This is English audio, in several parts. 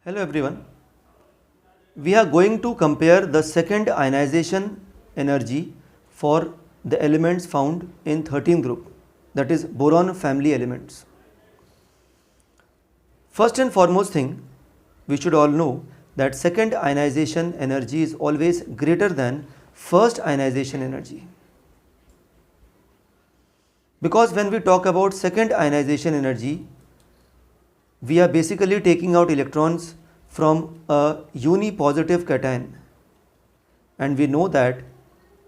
Hello everyone. We are going to compare the second ionization energy for the elements found in 13th group, that is boron family elements. First and foremost thing, we should all know that second ionization energy is always greater than first ionization energy. Because when we talk about second ionization energy, we are basically taking out electrons from a unipositive cation, and we know that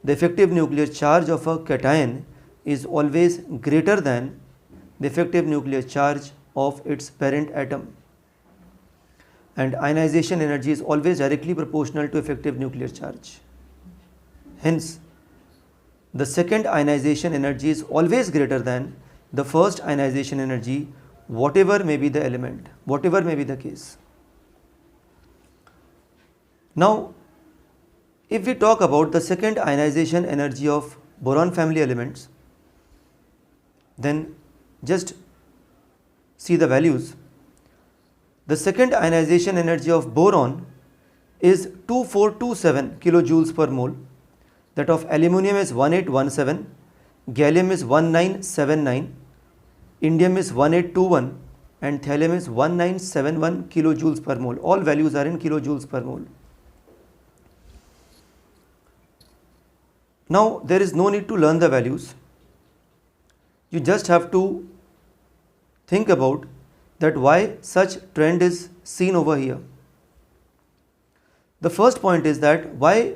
the effective nuclear charge of a cation is always greater than the effective nuclear charge of its parent atom, and ionization energy is always directly proportional to effective nuclear charge. Hence, the second ionization energy is always greater than the first ionization energy, whatever may be the element, whatever may be the case. Now, if we talk about the second ionization energy of boron family elements, then just see the values. The second ionization energy of boron is 2427 kilojoules per mole, that of aluminum is 1817, gallium is 1979, indium is 1821, and thallium is 1971 kilojoules per mole. All values are in kilojoules per mole. Now, there is no need to learn the values. You just have to think about that why such trend is seen over here. The first point is that why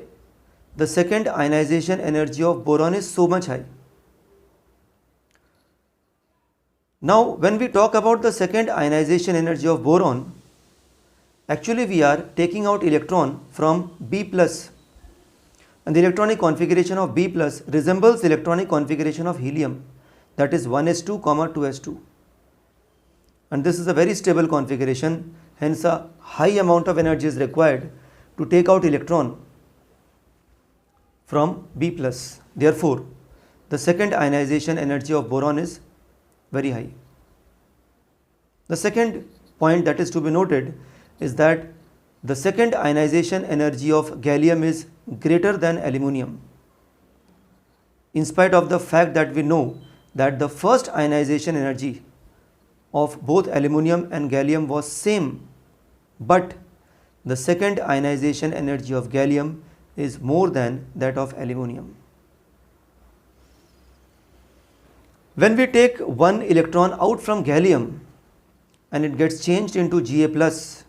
the second ionization energy of boron is so much high. Now, when we talk about the second ionization energy of boron, actually we are taking out electron from B plus, and the electronic configuration of B plus resembles the electronic configuration of helium, that is 1s2, 2s2. And this is a very stable configuration, hence a high amount of energy is required to take out electron from B plus. Therefore, the second ionization energy of boron is very high. The second point that is to be noted is that the second ionization energy of gallium is greater than aluminum, in spite of the fact that we know that the first ionization energy of both aluminum and gallium was same, but the second ionization energy of gallium is more than that of aluminum. When we take one electron out from gallium and it gets changed into Ga plus,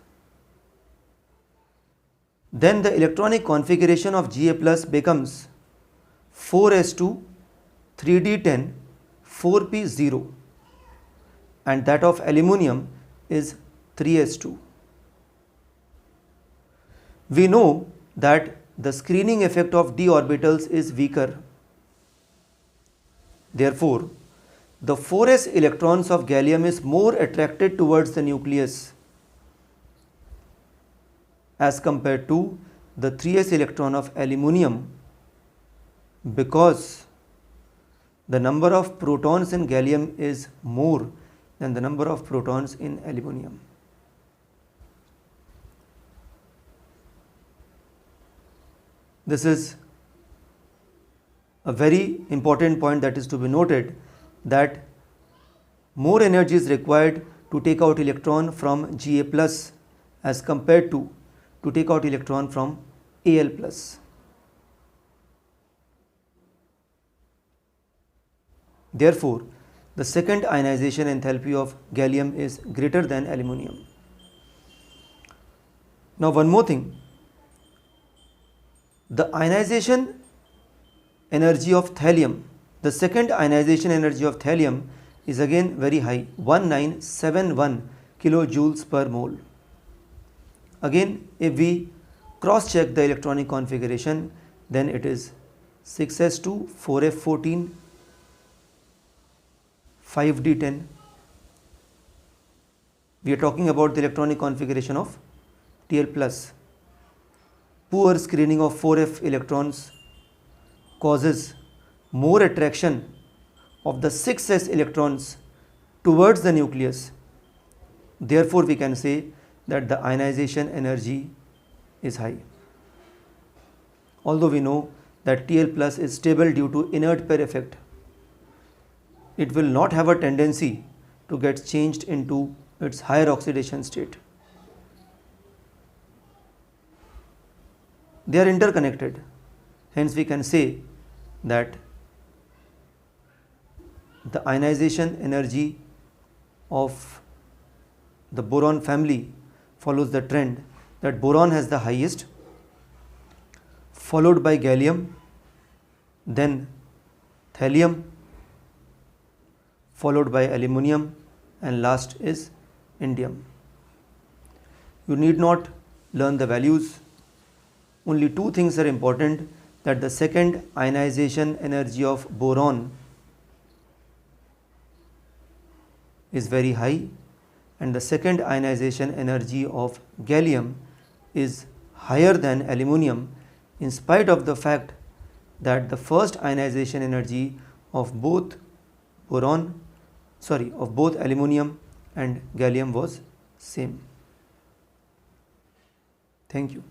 then the electronic configuration of Ga plus becomes 4s2, 3d10, 4p0, and that of aluminum is 3s2. We know that the screening effect of d orbitals is weaker. Therefore, the 4s electrons of gallium is more attracted towards the nucleus as compared to the 3s electron of aluminum, because the number of protons in gallium is more than the number of protons in aluminum. This is a very important point that is to be noted, that more energy is required to take out electron from Ga plus as compared to take out electron from Al plus. Therefore, the second ionization enthalpy of gallium is greater than aluminum. Now, one more thing. The ionization energy of thallium, the second ionization energy of thallium is again very high, 1971 kilojoules per mole. Again, if we cross check the electronic configuration, then it is 6s2, 4f14, 5d10. We are talking about the electronic configuration of Tl plus. Poor screening of 4f electrons causes more attraction of the 6s electrons towards the nucleus. Therefore, we can say that the ionization energy is high. Although we know that Tl plus is stable due to inert pair effect, it will not have a tendency to get changed into its higher oxidation state. They are interconnected. Hence we can say that the ionization energy of the boron family follows the trend that boron has the highest, followed by gallium, then thallium, followed by aluminium, and last is indium. You need not learn the values. Only two things are important, that the second ionization energy of boron is very high and the second ionization energy of gallium is higher than aluminium, in spite of the fact that the first ionization energy of both aluminium and gallium was same. Thank you.